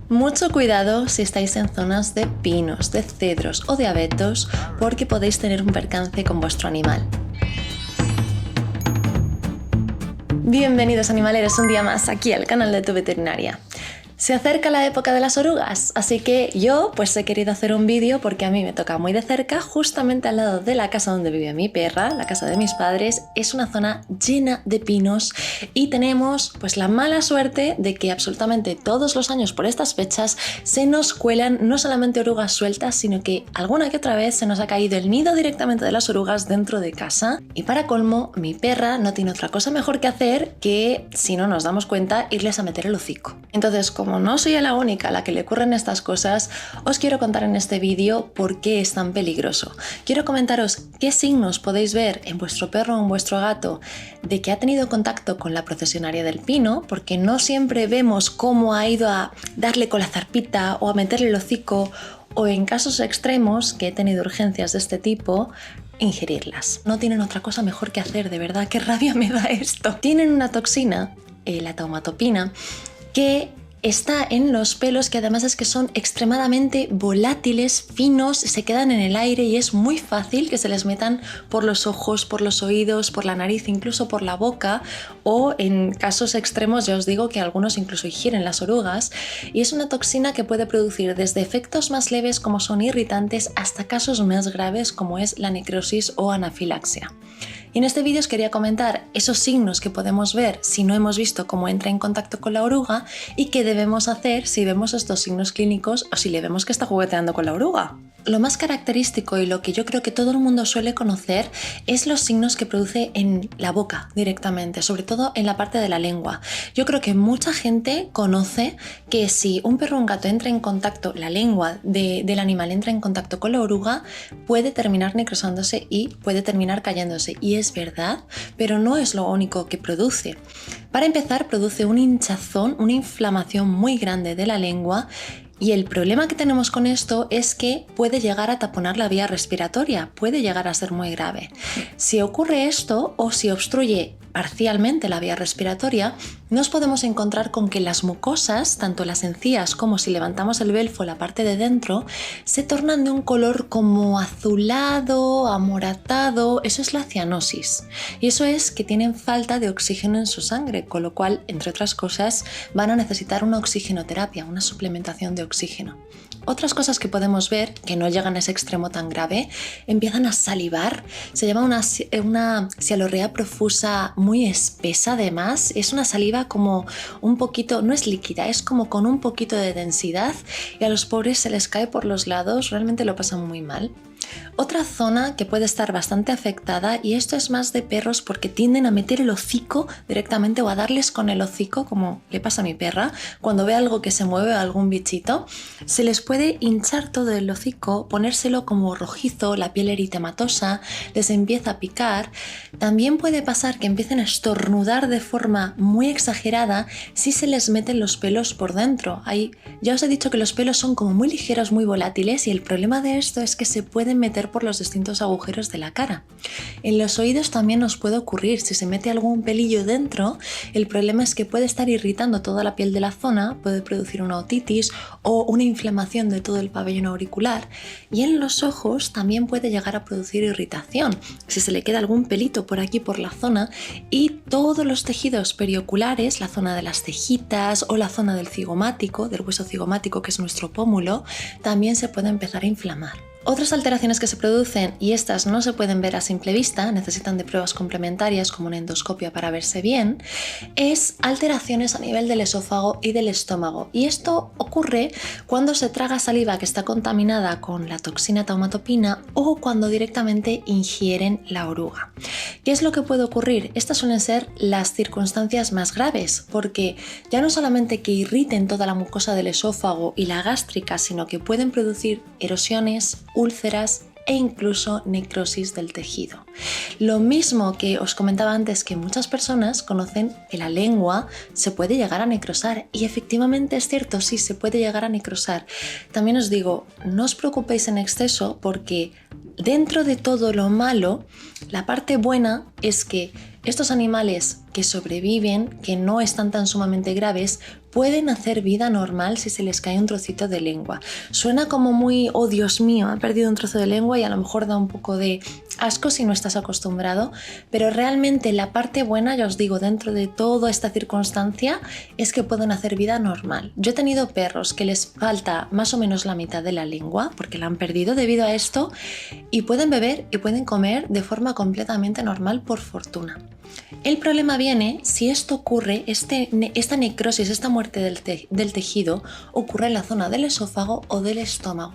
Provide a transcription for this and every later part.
Mucho cuidado si estáis en zonas de pinos, de cedros o de abetos, porque podéis tener un percance con vuestro animal. Bienvenidos animaleros un día más aquí al canal de Tu Veterinaria. Se acerca la época de las orugas, así que yo pues he querido hacer un vídeo porque a mí me toca muy de cerca, justamente al lado de la casa donde vive mi perra, la casa de mis padres. Es una zona llena de pinos y tenemos pues la mala suerte de que absolutamente todos los años por estas fechas se nos cuelan no solamente orugas sueltas, sino que alguna que otra vez se nos ha caído el nido directamente de las orugas dentro de casa. Y para colmo, mi perra no tiene otra cosa mejor que hacer que, si no nos damos cuenta, irles a meter el hocico. Entonces, como no soy la única a la que le ocurren estas cosas, os quiero contar en este vídeo por qué es tan peligroso. Quiero comentaros qué signos podéis ver en vuestro perro o en vuestro gato de que ha tenido contacto con la procesionaria del pino, porque no siempre vemos cómo ha ido a darle con la zarpita o a meterle el hocico, o en casos extremos, que he tenido urgencias de este tipo, ingerirlas. No tienen otra cosa mejor que hacer, de verdad, qué rabia me da esto. Tienen una toxina, la taumatopina, que está en los pelos, que además es que son extremadamente volátiles, finos, se quedan en el aire y es muy fácil que se les metan por los ojos, por los oídos, por la nariz, incluso por la boca, o en casos extremos ya os digo que algunos incluso ingieren las orugas, y es una toxina que puede producir desde efectos más leves como son irritantes hasta casos más graves como es la necrosis o anafilaxia. Y en este vídeo os quería comentar esos signos que podemos ver si no hemos visto cómo entra en contacto con la oruga y qué debemos hacer si vemos estos signos clínicos o si le vemos que está jugueteando con la oruga. Lo más característico y lo que yo creo que todo el mundo suele conocer es los signos que produce en la boca directamente, sobre todo en la parte de la lengua. Yo creo que mucha gente conoce que si un perro o un gato entra en contacto, la lengua del animal entra en contacto con la oruga, puede terminar necrosándose y puede terminar cayéndose. Y es verdad, pero no es lo único que produce. Para empezar, produce un hinchazón, una inflamación muy grande de la lengua. Y el problema que tenemos con esto es que puede llegar a taponar la vía respiratoria, puede llegar a ser muy grave. Si ocurre esto o si obstruye parcialmente la vía respiratoria, nos podemos encontrar con que las mucosas, tanto las encías como si levantamos el belfo, la parte de dentro, se tornan de un color como azulado, amoratado. Eso es la cianosis. Y eso es que tienen falta de oxígeno en su sangre, con lo cual, entre otras cosas, van a necesitar una oxigenoterapia, una suplementación de oxígeno. Otras cosas que podemos ver, que no llegan a ese extremo tan grave, empiezan a salivar. Se llama una sialorrea profusa muy espesa además. Es una saliva como un poquito, no es líquida, es como con un poquito de densidad y a los pobres se les cae por los lados, realmente lo pasan muy mal. Otra zona que puede estar bastante afectada, y esto es más de perros porque tienden a meter el hocico directamente o a darles con el hocico, como le pasa a mi perra, cuando ve algo que se mueve o algún bichito, se les puede hinchar todo el hocico, ponérselo como rojizo, la piel eritematosa, les empieza a picar. También puede pasar que empiecen a estornudar de forma muy exagerada si se les meten los pelos por dentro. Ya os he dicho que los pelos son como muy ligeros, muy volátiles, y el problema de esto es que se pueden meter por los distintos agujeros de la cara. En los oídos también nos puede ocurrir, si se mete algún pelillo dentro, el problema es que puede estar irritando toda la piel de la zona, puede producir una otitis o una inflamación de todo el pabellón auricular, y en los ojos también puede llegar a producir irritación, si se le queda algún pelito por aquí por la zona, y todos los tejidos perioculares, la zona de las cejitas o la zona del cigomático, del hueso cigomático que es nuestro pómulo, también se puede empezar a inflamar. Otras alteraciones que se producen, y estas no se pueden ver a simple vista, necesitan de pruebas complementarias como una endoscopia para verse bien, es alteraciones a nivel del esófago y del estómago. Y esto ocurre cuando se traga saliva que está contaminada con la toxina taumatopina o cuando directamente ingieren la oruga. ¿Qué es lo que puede ocurrir? Estas suelen ser las circunstancias más graves, porque ya no solamente que irriten toda la mucosa del esófago y la gástrica, sino que pueden producir erosiones, úlceras e incluso necrosis del tejido. Lo mismo que os comentaba antes, que muchas personas conocen que la lengua se puede llegar a necrosar, y efectivamente es cierto, sí, se puede llegar a necrosar. También os digo, no os preocupéis en exceso porque dentro de todo lo malo, la parte buena es que Estos animales que sobreviven, que no están tan sumamente graves, pueden hacer vida normal si se les cae un trocito de lengua. Suena como muy, oh Dios mío, ha perdido un trozo de lengua y a lo mejor da un poco de asco si no estás acostumbrado, pero realmente la parte buena, ya os digo, dentro de toda esta circunstancia es que pueden hacer vida normal. Yo he tenido perros que les falta más o menos la mitad de la lengua porque la han perdido debido a esto y pueden beber y pueden comer de forma completamente normal, por fortuna. El problema viene si esto ocurre, esta necrosis, esta muerte del tejido ocurre en la zona del esófago o del estómago,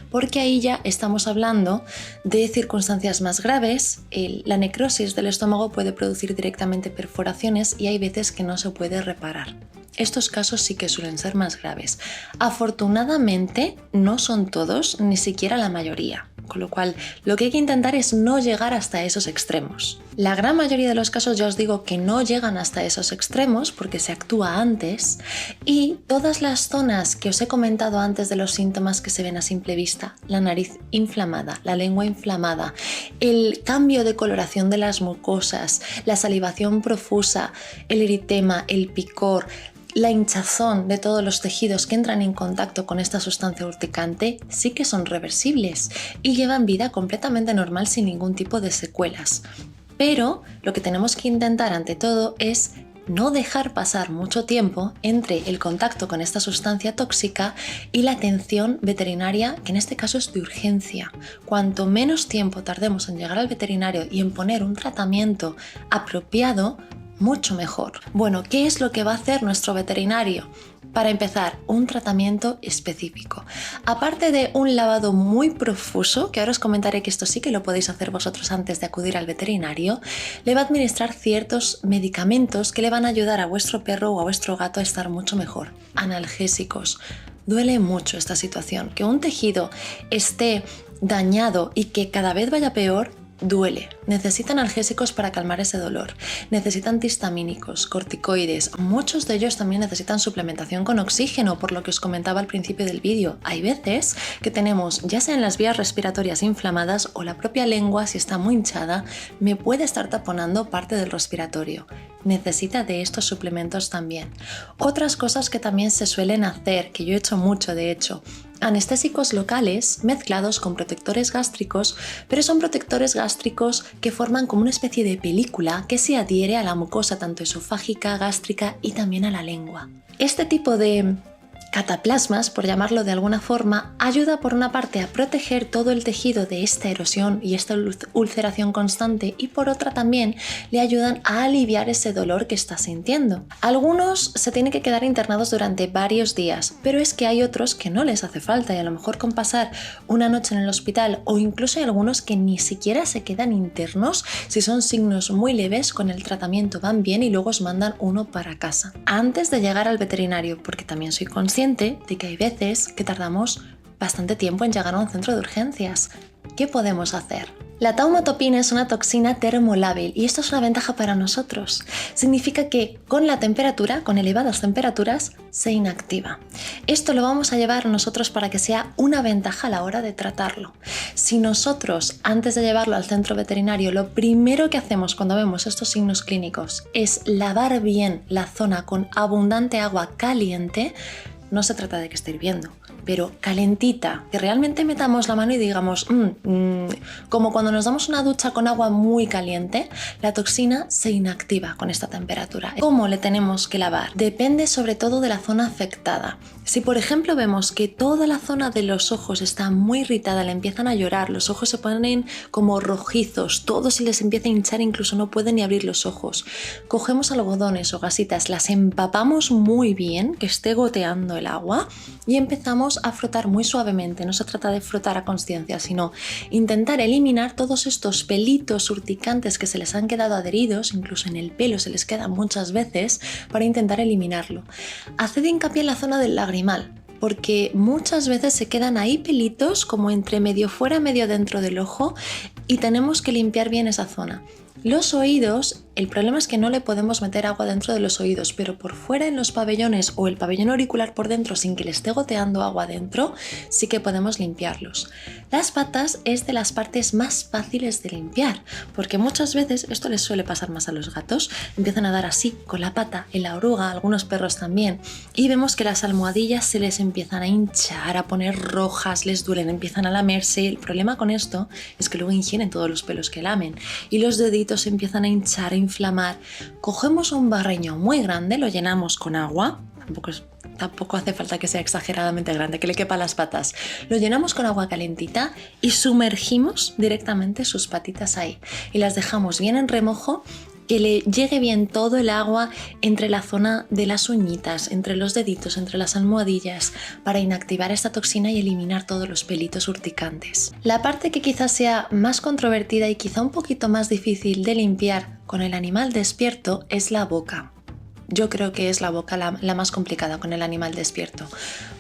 porque ahí ya estamos hablando de circunstancias más graves. La necrosis del estómago puede producir directamente perforaciones y hay veces que no se puede reparar. Estos casos sí que suelen ser más graves. Afortunadamente no son todos, ni siquiera la mayoría. Con lo cual, lo que hay que intentar es no llegar hasta esos extremos. La gran mayoría de los casos ya os digo que no llegan hasta esos extremos porque se actúa antes, y todas las zonas que os he comentado antes de los síntomas que se ven a simple vista, la nariz inflamada, la lengua inflamada, el cambio de coloración de las mucosas, la salivación profusa, el eritema, el picor, la hinchazón de todos los tejidos que entran en contacto con esta sustancia urticante, sí que son reversibles y llevan vida completamente normal sin ningún tipo de secuelas. Pero lo que tenemos que intentar ante todo es no dejar pasar mucho tiempo entre el contacto con esta sustancia tóxica y la atención veterinaria, que en este caso es de urgencia. Cuanto menos tiempo tardemos en llegar al veterinario y en poner un tratamiento apropiado, mucho mejor. Bueno, ¿qué es lo que va a hacer nuestro veterinario? Para empezar, un tratamiento específico. Aparte de un lavado muy profuso, que ahora os comentaré que esto sí que lo podéis hacer vosotros antes de acudir al veterinario, le va a administrar ciertos medicamentos que le van a ayudar a vuestro perro o a vuestro gato a estar mucho mejor. Analgésicos. Duele mucho esta situación. Que un tejido esté dañado y que cada vez vaya peor, duele. Necesitan analgésicos para calmar ese dolor, necesitan antihistamínicos, corticoides, muchos de ellos también necesitan suplementación con oxígeno, por lo que os comentaba al principio del vídeo. Hay veces que tenemos, ya sea en las vías respiratorias inflamadas o la propia lengua, si está muy hinchada, me puede estar taponando parte del respiratorio. Necesita de estos suplementos también. Otras cosas que también se suelen hacer, que yo he hecho mucho de hecho, anestésicos locales mezclados con protectores gástricos, pero son protectores gástricos que forman como una especie de película que se adhiere a la mucosa tanto esofágica, gástrica y también a la lengua. Este tipo de cataplasmas, por llamarlo de alguna forma, ayuda por una parte a proteger todo el tejido de esta erosión y esta ulceración constante y por otra también le ayudan a aliviar ese dolor que está sintiendo. Algunos se tienen que quedar internados durante varios días, pero es que hay otros que no les hace falta y a lo mejor con pasar una noche en el hospital, o incluso hay algunos que ni siquiera se quedan internos si son signos muy leves, con el tratamiento van bien y luego os mandan uno para casa. Antes de llegar al veterinario, porque también soy consciente de que hay veces que tardamos bastante tiempo en llegar a un centro de urgencias. ¿Qué podemos hacer? La taumatopina es una toxina termolábil y esto es una ventaja para nosotros. Significa que con la temperatura, con elevadas temperaturas, se inactiva. Esto lo vamos a llevar nosotros para que sea una ventaja a la hora de tratarlo. Si nosotros, antes de llevarlo al centro veterinario, lo primero que hacemos cuando vemos estos signos clínicos es lavar bien la zona con abundante agua caliente, no se trata de que esté hirviendo, pero calentita, que realmente metamos la mano y digamos, como cuando nos damos una ducha con agua muy caliente, la toxina se inactiva con esta temperatura. ¿Cómo le tenemos que lavar? Depende sobre todo de la zona afectada. Si por ejemplo vemos que toda la zona de los ojos está muy irritada, le empiezan a llorar, los ojos se ponen como rojizos, todo se les empieza a hinchar, incluso no pueden ni abrir los ojos, cogemos algodones o gasitas, las empapamos muy bien, que esté goteando el agua, y empezamos a frotar muy suavemente. No se trata de frotar a consciencia, sino intentar eliminar todos estos pelitos urticantes que se les han quedado adheridos, incluso en el pelo se les quedan muchas veces, para intentar eliminarlo. Haced hincapié en la zona del lagrimal, porque muchas veces se quedan ahí pelitos como entre medio fuera, medio dentro del ojo, y tenemos que limpiar bien esa zona. Los oídos El problema es que no le podemos meter agua dentro de los oídos, pero por fuera en los pabellones o el pabellón auricular por dentro sin que le esté goteando agua dentro, sí que podemos limpiarlos. Las patas es de las partes más fáciles de limpiar, porque muchas veces, esto les suele pasar más a los gatos, empiezan a dar así con la pata en la oruga, a algunos perros también, y vemos que las almohadillas se les empiezan a hinchar, a poner rojas, les duelen, empiezan a lamerse. El problema con esto es que luego ingieren todos los pelos que lamen y los deditos se empiezan a hinchar, a inflamar. Cogemos un barreño muy grande, lo llenamos con agua, tampoco hace falta que sea exageradamente grande, que le quepa las patas. Lo llenamos con agua calentita y sumergimos directamente sus patitas ahí y las dejamos bien en remojo, que le llegue bien todo el agua entre la zona de las uñitas, entre los deditos, entre las almohadillas, para inactivar esta toxina y eliminar todos los pelitos urticantes. La parte que quizás sea más controvertida y quizá un poquito más difícil de limpiar con el animal despierto es la boca. Yo creo que es la boca la más complicada con el animal despierto.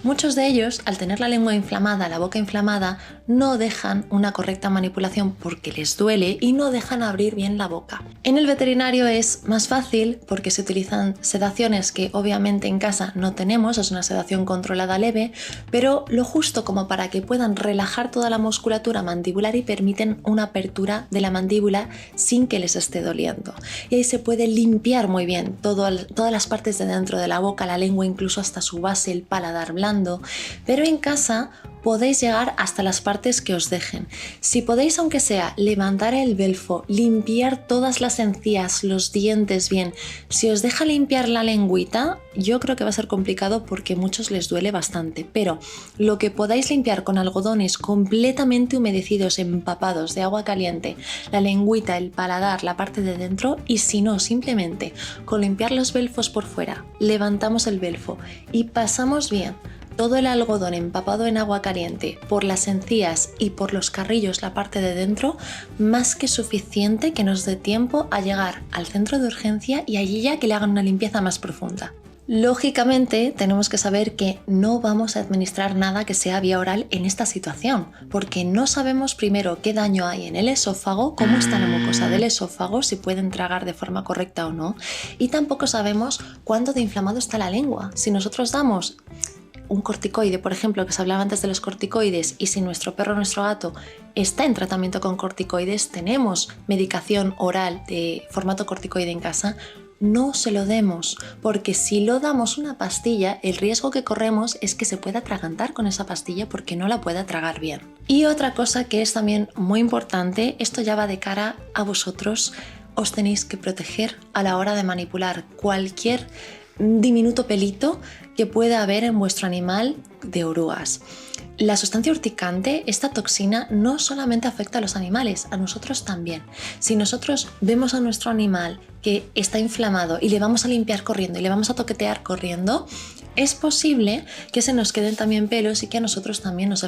Muchos de ellos, al tener la lengua inflamada, la boca inflamada, no dejan una correcta manipulación porque les duele y no dejan abrir bien la boca. En el veterinario es más fácil porque se utilizan sedaciones que obviamente en casa no tenemos, es una sedación controlada leve, pero lo justo como para que puedan relajar toda la musculatura mandibular y permiten una apertura de la mandíbula sin que les esté doliendo. Y ahí se puede limpiar muy bien todas las partes de dentro de la boca, la lengua, incluso hasta su base, el paladar blando, pero en casa podéis llegar hasta las partes que os dejen. Si podéis, aunque sea, levantar el belfo, limpiar todas las encías, los dientes bien, si os deja limpiar la lengüita, yo creo que va a ser complicado porque a muchos les duele bastante, pero lo que podáis limpiar con algodones completamente humedecidos, empapados de agua caliente, la lengüita, el paladar, la parte de dentro, y si no, simplemente con limpiar los belfos por fuera, levantamos el belfo y pasamos bien todo el algodón empapado en agua caliente por las encías y por los carrillos, la parte de dentro, más que suficiente que nos dé tiempo a llegar al centro de urgencia y allí ya que le hagan una limpieza más profunda. Lógicamente tenemos que saber que no vamos a administrar nada que sea vía oral en esta situación, porque no sabemos primero qué daño hay en el esófago, cómo está la mucosa del esófago, si pueden tragar de forma correcta o no, y tampoco sabemos cuánto de inflamado está la lengua. Si nosotros damos un corticoide, por ejemplo, que se hablaba antes de los corticoides, y si nuestro perro o nuestro gato está en tratamiento con corticoides, tenemos medicación oral de formato corticoide en casa, no se lo demos, porque si lo damos una pastilla, el riesgo que corremos es que se pueda atragantar con esa pastilla porque no la pueda tragar bien. Y otra cosa que es también muy importante, esto ya va de cara a vosotros, os tenéis que proteger a la hora de manipular cualquier diminuto pelito que pueda haber en vuestro animal de orugas. La sustancia urticante, esta toxina, no solamente afecta a los animales, a nosotros también. Si nosotros vemos a nuestro animal que está inflamado y le vamos a limpiar corriendo y le vamos a toquetear corriendo, es posible que se nos queden también pelos y que a nosotros también nos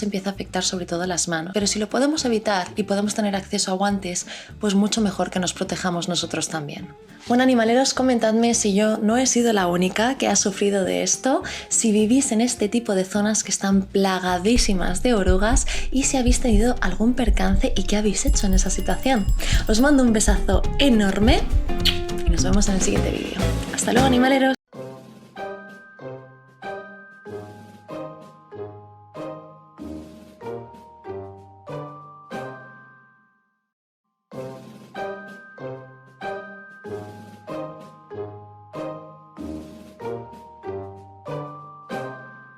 empiece a afectar sobre todo las manos. Pero si lo podemos evitar y podemos tener acceso a guantes, pues mucho mejor que nos protejamos nosotros también. Bueno, animaleros, comentadme si yo no he sido la única que ha sufrido de esto, si vivís en este tipo de zonas que están plagadísimas de orugas y si habéis tenido algún percance y qué habéis hecho en esa situación. Os mando un besazo enorme y nos vemos en el siguiente vídeo. Hasta luego, animaleros.